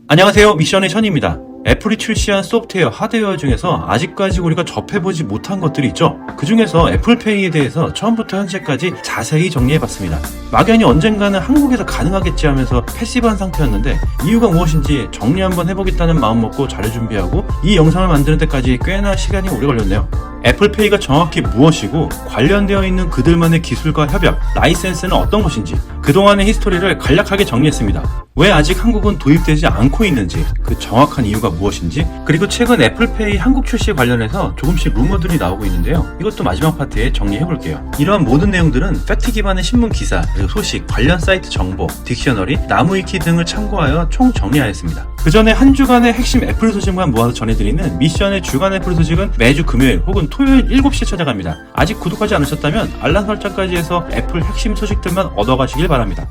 안녕하세요, 미션의 션입니다. 애플이 출시한 소프트웨어, 하드웨어 중에서 아직까지 우리가 접해보지 못한 것들이 있죠. 그 중에서 애플페이에 대해서 처음부터 현재까지 자세히 정리해봤습니다. 막연히 언젠가는 한국에서 가능하겠지 하면서 패시브한 상태였는데 이유가 무엇인지 정리 한번 해보겠다는 마음 먹고 자료 준비하고 이 영상을 만드는 데까지 꽤나 시간이 오래 걸렸네요. 애플페이가 정확히 무엇이고 관련되어 있는 그들만의 기술과 협약, 라이센스는 어떤 것인지 그동안의 히스토리를 간략하게 정리했습니다. 왜 아직 한국은 도입되지 않고 있는지, 그 정확한 이유가 무엇인지, 그리고 최근 애플페이 한국 출시 관련해서 조금씩 루머들이 나오고 있는데요. 이것도 마지막 파트에 정리해볼게요. 이러한 모든 내용들은 팩트 기반의 신문 기사, 그리고 소식, 관련 사이트 정보, 딕셔너리, 나무위키 등을 참고하여 총 정리하였습니다. 그 전에 한 주간의 핵심 애플 소식만 모아서 전해드리는 미션의 주간 애플 소식은 매주 금요일 혹은 토요일 7시에 찾아갑니다. 아직 구독하지 않으셨다면 알람 설정까지 해서 애플 핵심 소식들만 얻어가시길 바랍니다.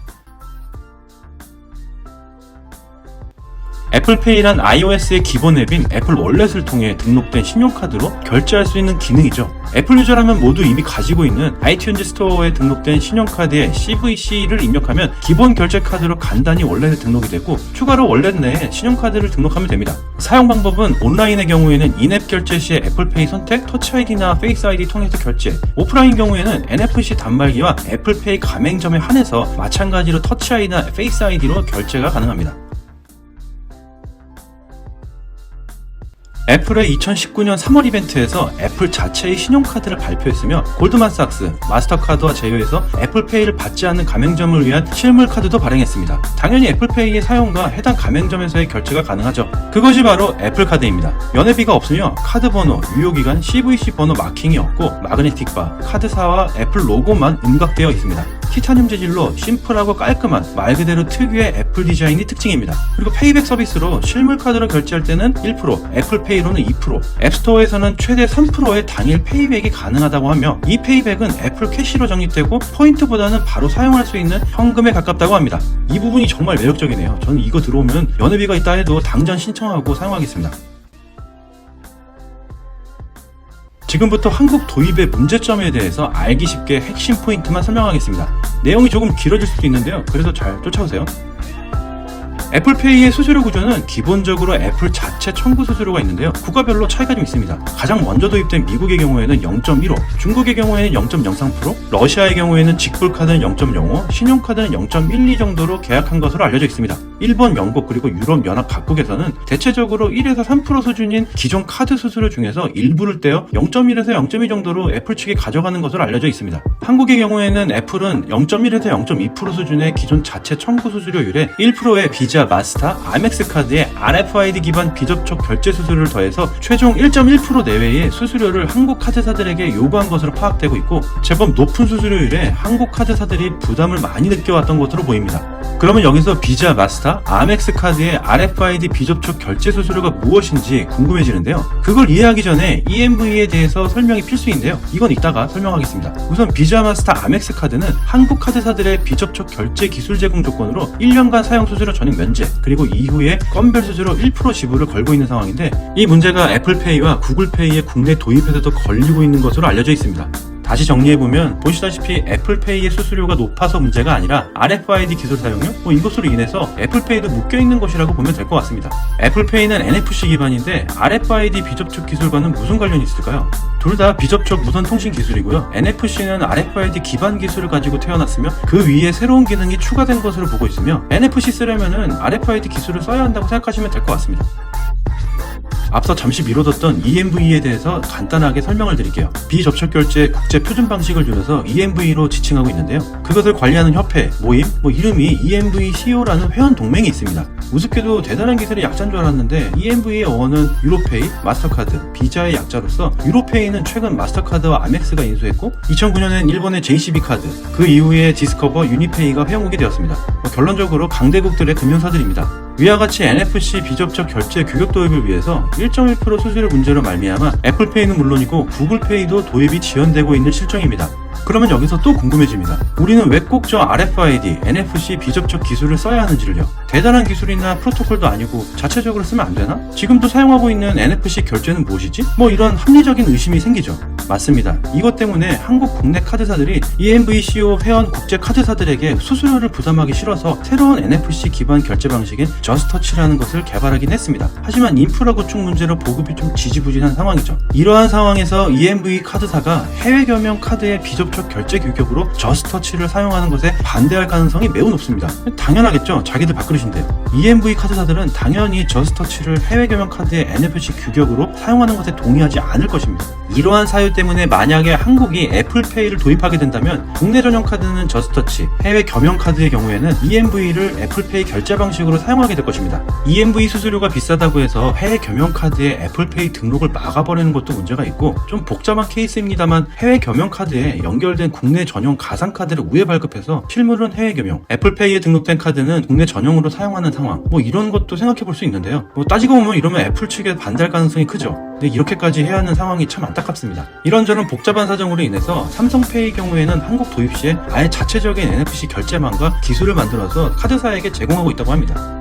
애플페이란 iOS의 기본 앱인 애플 월렛을 통해 등록된 신용카드로 결제할 수 있는 기능이죠. 애플 유저라면 모두 이미 가지고 있는 아이튠즈 스토어에 등록된 신용카드에 CVC를 입력하면 기본 결제 카드로 간단히 월렛에 등록이 되고 추가로 월렛 내에 신용카드를 등록하면 됩니다. 사용 방법은 온라인의 경우에는 인앱 결제 시에 애플페이 선택, 터치 아이디나 페이스 아이디 통해서 결제, 오프라인 경우에는 NFC 단말기와 애플페이 가맹점에 한해서 마찬가지로 터치 아이디나 페이스 아이디로 결제가 가능합니다. 애플의 2019년 3월 이벤트에서 애플 자체의 신용카드를 발표했으며 골드만삭스, 마스터카드와 제휴해서 애플페이를 받지 않는 가맹점을 위한 실물 카드도 발행했습니다. 당연히 애플페이의 사용과 해당 가맹점에서의 결제가 가능하죠. 그것이 바로 애플카드입니다. 연회비가 없으며 카드 번호, 유효기간, CVC 번호 마킹이 없고 마그네틱바, 카드사와 애플 로고만 음각되어 있습니다. 티타늄 재질로 심플하고 깔끔한 말 그대로 특유의 애플 디자인이 특징입니다. 그리고 페이백 서비스로 실물 카드로 결제할 때는 1%, 애플페이로는 2%, 앱스토어에서는 최대 3%의 당일 페이백이 가능하다고 하며 이 페이백은 애플 캐시로 적립되고 포인트보다는 바로 사용할 수 있는 현금에 가깝다고 합니다. 이 부분이 정말 매력적이네요. 저는 이거 들어오면 연회비가 있다 해도 당장 신청하고 사용하겠습니다. 지금부터 한국 도입의 문제점에 대해서 알기 쉽게 핵심 포인트만 설명하겠습니다. 내용이 조금 길어질 수도 있는데요. 그래도 잘 쫓아오세요. 애플페이의 수수료 구조는 기본적으로 애플 자체 청구 수수료가 있는데요. 국가별로 차이가 좀 있습니다. 가장 먼저 도입된 미국의 경우에는 0.15, 중국의 경우에는 0.03%, 러시아의 경우에는 직불카드는 0.05, 신용카드는 0.12 정도로 계약한 것으로 알려져 있습니다. 일본, 영국, 그리고 유럽 연합 각국에서는 대체적으로 1에서 3% 수준인 기존 카드 수수료 중에서 일부를 떼어 0.1에서 0.2 정도로 애플 측이 가져가는 것으로 알려져 있습니다. 한국의 경우에는 애플은 0.1에서 0.2% 수준의 기존 자체 청구 수수료율에 1%의 비자, 마스터, 아멕스 카드에 RFID 기반 비접촉 결제 수수료를 더해서 최종 1.1% 내외의 수수료를 한국 카드사들에게 요구한 것으로 파악되고 있고 제법 높은 수수료율에 한국 카드사들이 부담을 많이 느껴왔던 것으로 보입니다. 그러면 여기서 비자, 마스터, 아멕스 카드의 RFID 비접촉 결제 수수료가 무엇인지 궁금해지는데요. 그걸 이해하기 전에 EMV에 대해서 설명이 필수인데요. 이건 이따가 설명하겠습니다. 우선 비자, 마스터, 아멕스 카드는 한국 카드사들의 비접촉 결제 기술 제공 조건으로 1년간 사용 수수료 전액 면제, 그리고 이후에 건별 수수료 1% 지불을 걸고 있는 상황인데 이 문제가 애플페이와 구글페이의 국내 도입에서도 걸리고 있는 것으로 알려져 있습니다. 다시 정리해보면 보시다시피 애플페이의 수수료가 높아서 문제가 아니라 RFID 기술 사용료? 이것으로 인해서 애플페이도 묶여있는 것이라고 보면 될 것 같습니다. 애플페이는 NFC 기반인데 RFID 비접촉 기술과는 무슨 관련이 있을까요? 둘 다 비접촉 무선 통신 기술이고요. NFC는 RFID 기반 기술을 가지고 태어났으며 그 위에 새로운 기능이 추가된 것으로 보고 있으며 NFC 쓰려면은 RFID 기술을 써야 한다고 생각하시면 될 것 같습니다. 앞서 잠시 미뤄뒀던 EMV에 대해서 간단하게 설명을 드릴게요. 비접촉 결제 국제 표준 방식을 줄여서 EMV로 지칭하고 있는데요. 그것을 관리하는 협회, 모임, 이름이 EMVCO라는 회원 동맹이 있습니다. 우습게도 대단한 기술의 약자인 줄 알았는데 EMV의 어원은 유로페이, 마스터카드, 비자의 약자로서 유로페이는 최근 마스터카드와 아멕스가 인수했고 2009년엔 일본의 JCB카드, 그 이후에 디스커버, 유니페이가 회원국이 되었습니다. 결론적으로 강대국들의 금융사들입니다. 위와 같이 NFC 비접촉 결제 규격 도입을 위해서 1.1% 수수료 문제로 말미암아 애플페이는 물론이고 구글페이도 도입이 지연되고 있는 실정입니다. 그러면 여기서 또 궁금해집니다. 우리는 왜 꼭 저 RFID, NFC 비접촉 기술을 써야 하는지를요. 대단한 기술이나 프로토콜도 아니고 자체적으로 쓰면 안 되나? 지금도 사용하고 있는 NFC 결제는 무엇이지? 이런 합리적인 의심이 생기죠. 맞습니다. 이것 때문에 한국 국내 카드사들이 EMVCO 회원 국제 카드사들에게 수수료를 부담하기 싫어서 새로운 NFC 기반 결제 방식인 저스터치라는 것을 개발하긴 했습니다. 하지만 인프라 구축 문제로 보급이 좀 지지부진한 상황이죠. 이러한 상황에서 EMV 카드사가 해외 겸용 카드의 비접촉 결제 규격으로 저스터치를 사용하는 것에 반대할 가능성이 매우 높습니다. 당연하겠죠. 자기들 밥그릇인데요. EMV 카드사들은 당연히 저스터치를 해외 겸용 카드의 NFC 규격으로 사용하는 것에 동의하지 않을 것입니다. 이러한 사유 때문에 만약에 한국이 애플페이를 도입하게 된다면 국내 전용 카드는 저스터치, 해외 겸용 카드의 경우에는 EMV를 애플페이 결제 방식으로 사용하게 될 것입니다. EMV 수수료가 비싸다고 해서 해외 겸용 카드에 애플페이 등록을 막아버리는 것도 문제가 있고 좀 복잡한 케이스입니다만 해외 겸용 카드에 연결된 국내 전용 가상 카드를 우회 발급해서 실물은 해외 겸용, 애플페이에 등록된 카드는 국내 전용으로 사용하는 상황, 이런 것도 생각해 볼 수 있는데요. 따지고 보면 이러면 애플 측에 반대할 가능성이 크죠. 근데 이렇게까지 해야 하는 상황이 참 안타깝습니다. 이런저런 복잡한 사정으로 인해서 삼성페이 경우에는 한국 도입 시에 아예 자체적인 NFC 결제망과 기술을 만들어서 카드사에게 제공하고 있다고 합니다.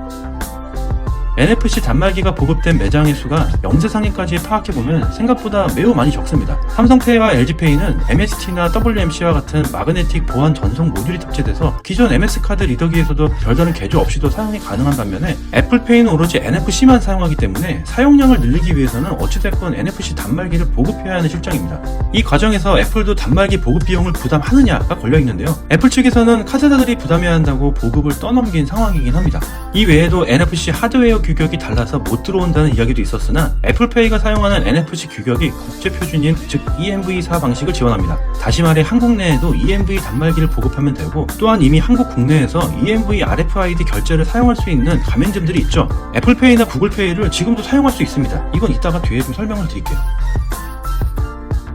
NFC 단말기가 보급된 매장의 수가 영세상위까지 파악해보면 생각보다 매우 많이 적습니다. 삼성페이와 LG페이는 MST나 WMC와 같은 마그네틱 보안 전송 모듈이 탑재돼서 기존 MS카드 리더기에서도 별다른 개조 없이도 사용이 가능한 반면에 애플페이는 오로지 NFC만 사용하기 때문에 사용량을 늘리기 위해서는 어찌됐건 NFC 단말기를 보급해야 하는 실정입니다. 이 과정에서 애플도 단말기 보급 비용을 부담하느냐가 걸려있는데요. 애플 측에서는 카드사들이 부담해야 한다고 보급을 떠넘긴 상황이긴 합니다. 이 외에도 NFC 하드웨어 규격이 달라서 못 들어온다는 이야기도 있었으나 애플페이가 사용하는 NFC 규격이 국제 표준인 즉 EMV4 방식을 지원합니다. 다시 말해 한국 내에도 EMV 단말기를 보급하면 되고 또한 이미 한국 국내에서 EMV RFID 결제를 사용할 수 있는 가맹점들이 있죠. 애플페이나 구글페이를 지금도 사용할 수 있습니다. 이건 이따가 뒤에 좀 설명을 드릴게요.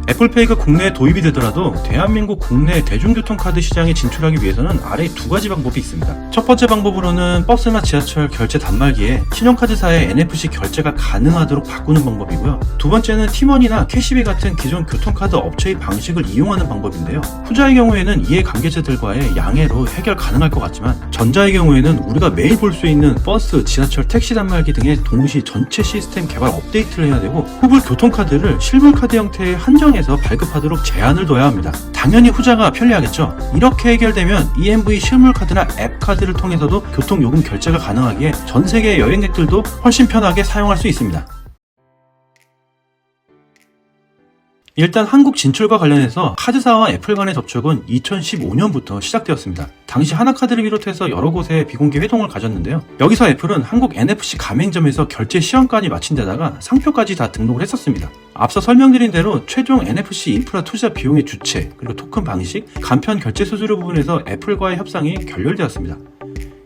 애플페이가 국내에 도입이 되더라도 대한민국 국내 대중교통카드 시장에 진출하기 위해서는 아래 두 가지 방법이 있습니다. 첫 번째 방법으로는 버스나 지하철 결제 단말기에 신용카드사의 NFC 결제가 가능하도록 바꾸는 방법이고요. 두 번째는 티머니나 캐시비 같은 기존 교통카드 업체의 방식을 이용하는 방법인데요. 후자의 경우에는 이해 관계자들과의 양해로 해결 가능할 것 같지만 전자의 경우에는 우리가 매일 볼 수 있는 버스, 지하철, 택시 단말기 등의 동시 전체 시스템 개발 업데이트를 해야 되고 후불 교통카드를 실물카드 형태의 한정해서 발급하도록 제한을 둬야 합니다. 당연히 후자가 편리하겠죠. 이렇게 해결되면 EMV 실물카드나 앱카드를 통해서도 교통요금 결제가 가능하기에 전세계 여행객들도 훨씬 편하게 사용할 수 있습니다. 일단 한국 진출과 관련해서 카드사와 애플 간의 접촉은 2015년부터 시작되었습니다. 당시 하나카드를 비롯해서 여러 곳에 비공개 회동을 가졌는데요. 여기서 애플은 한국 NFC 가맹점에서 결제 시험까지 마친 데다가 상표까지 다 등록을 했었습니다. 앞서 설명드린 대로 최종 NFC 인프라 투자 비용의 주체, 그리고 토큰 방식, 간편 결제 수수료 부분에서 애플과의 협상이 결렬되었습니다.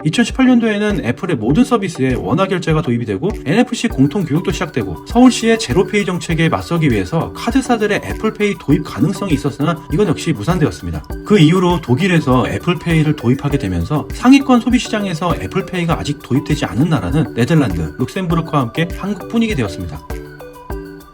2018년도에는 애플의 모든 서비스에 원화 결제가 도입이 되고 NFC 공통 교육도 시작되고 서울시의 제로페이 정책에 맞서기 위해서 카드사들의 애플페이 도입 가능성이 있었으나 이건 역시 무산되었습니다. 그 이후로 독일에서 애플페이를 도입하게 되면서 상위권 소비시장에서 애플페이가 아직 도입되지 않은 나라는 네덜란드, 룩셈부르크와 함께 한국뿐이게 되었습니다.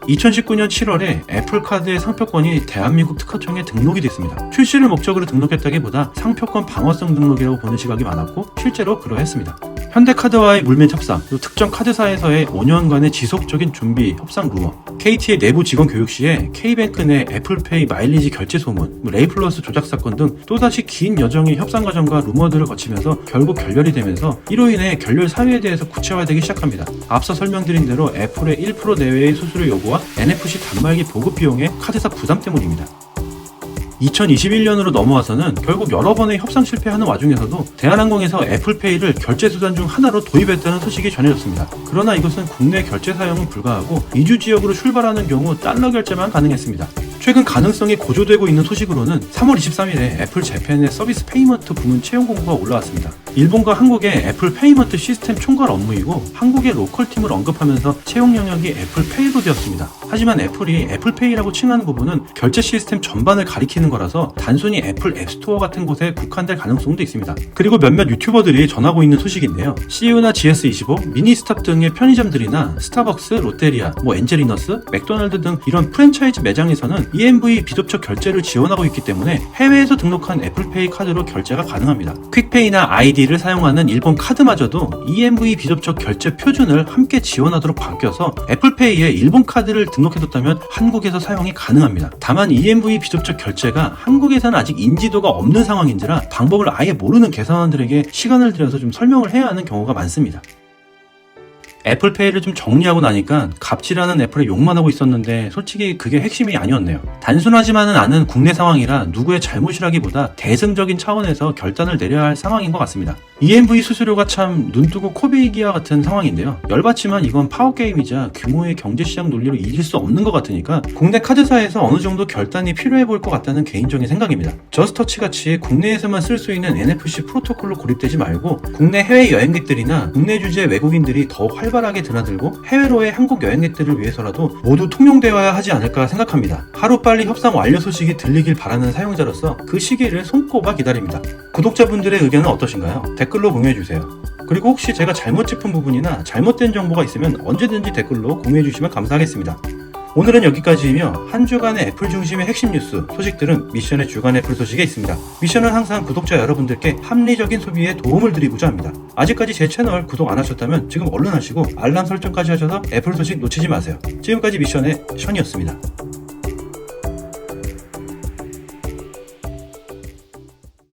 2019년 7월에 애플카드의 상표권이 대한민국 특허청에 등록이 됐습니다. 출시를 목적으로 등록했다기보다 상표권 방어성 등록이라고 보는 시각이 많았고 실제로 그러했습니다. 현대카드와의 물밑 협상, 그리고 특정 카드사에서의 5년간의 지속적인 준비, 협상 루머, KT의 내부 직원 교육 시에 K뱅크 내 애플페이 마일리지 결제 소문, 레이플러스 조작 사건 등 또다시 긴 여정의 협상 과정과 루머들을 거치면서 결국 결렬이 되면서 이로 인해 결렬 사유에 대해서 구체화되기 시작합니다. 앞서 설명드린 대로 애플의 1% 내외의 수수료 요구와 NFC 단말기 보급 비용의 카드사 부담 때문입니다. 2021년으로 넘어와서는 결국 여러 번의 협상 실패하는 와중에서도 대한항공에서 애플페이를 결제 수단 중 하나로 도입했다는 소식이 전해졌습니다. 그러나 이것은 국내 결제 사용은 불가하고 이주 지역으로 출발하는 경우 달러 결제만 가능했습니다. 최근 가능성이 고조되고 있는 소식으로는 3월 23일에 애플 재팬의 서비스 페이먼트 부문 채용 공고가 올라왔습니다. 일본과 한국의 애플 페이먼트 시스템 총괄 업무이고 한국의 로컬팀을 언급하면서 채용 영역이 애플페이로 되었습니다. 하지만 애플이 애플페이라고 칭하는 부분은 결제 시스템 전반을 가리키는 거라서 단순히 애플 앱스토어 같은 곳에 국한될 가능성도 있습니다. 그리고 몇몇 유튜버들이 전하고 있는 소식인데요. CU나 GS25, 미니스탑 등의 편의점들이나 스타벅스, 롯데리아, 엔젤리너스, 맥도날드 등 이런 프랜차이즈 매장에서는 EMV 비접촉 결제를 지원하고 있기 때문에 해외에서 등록한 애플페이 카드로 결제가 가능합니다. 퀵페이나 아이디 애플페이를 사용하는 일본 카드마저도 EMV 비접촉 결제 표준을 함께 지원하도록 바뀌어서 애플페이에 일본 카드를 등록해뒀다면 한국에서 사용이 가능합니다. 다만 EMV 비접촉 결제가 한국에서는 아직 인지도가 없는 상황인지라 방법을 아예 모르는 계산원들에게 시간을 들여서 좀 설명을 해야 하는 경우가 많습니다. 애플페이를 좀 정리하고 나니까 갑질하는 애플에 욕만 하고 있었는데 솔직히 그게 핵심이 아니었네요. 단순하지만은 않은 국내 상황이라 누구의 잘못이라기보다 대승적인 차원에서 결단을 내려야 할 상황인 것 같습니다. EMV 수수료가 참 눈뜨고 코베이기와 같은 상황인데요. 열받지만 이건 파워게임이자 규모의 경제시장 논리로 이길 수 없는 것 같으니까 국내 카드사에서 어느 정도 결단이 필요해 보일 것 같다는 개인적인 생각입니다. 저스터치 같이 국내에서만 쓸 수 있는 NFC 프로토콜로 고립되지 말고 국내 해외 여행객들이나 국내 주재 외국인들이 더 활발하게 드나들고 해외로의 한국 여행객들을 위해서라도 모두 통용되어야 하지 않을까 생각합니다. 하루빨리 협상 완료 소식이 들리길 바라는 사용자로서 그 시기를 손꼽아 기다립니다. 구독자분들의 의견은 어떠신가요? 댓글로 공유해주세요. 그리고 혹시 제가 잘못 짚은 부분이나 잘못된 정보가 있으면 언제든지 댓글로 공유해주시면 감사하겠습니다. 오늘은 여기까지이며 한 주간의 애플 중심의 핵심 뉴스, 소식들은 미션의 주간 애플 소식에 있습니다. 미션은 항상 구독자 여러분들께 합리적인 소비에 도움을 드리고자 합니다. 아직까지 제 채널 구독 안 하셨다면 지금 얼른 하시고 알람 설정까지 하셔서 애플 소식 놓치지 마세요. 지금까지 미션의 션이었습니다.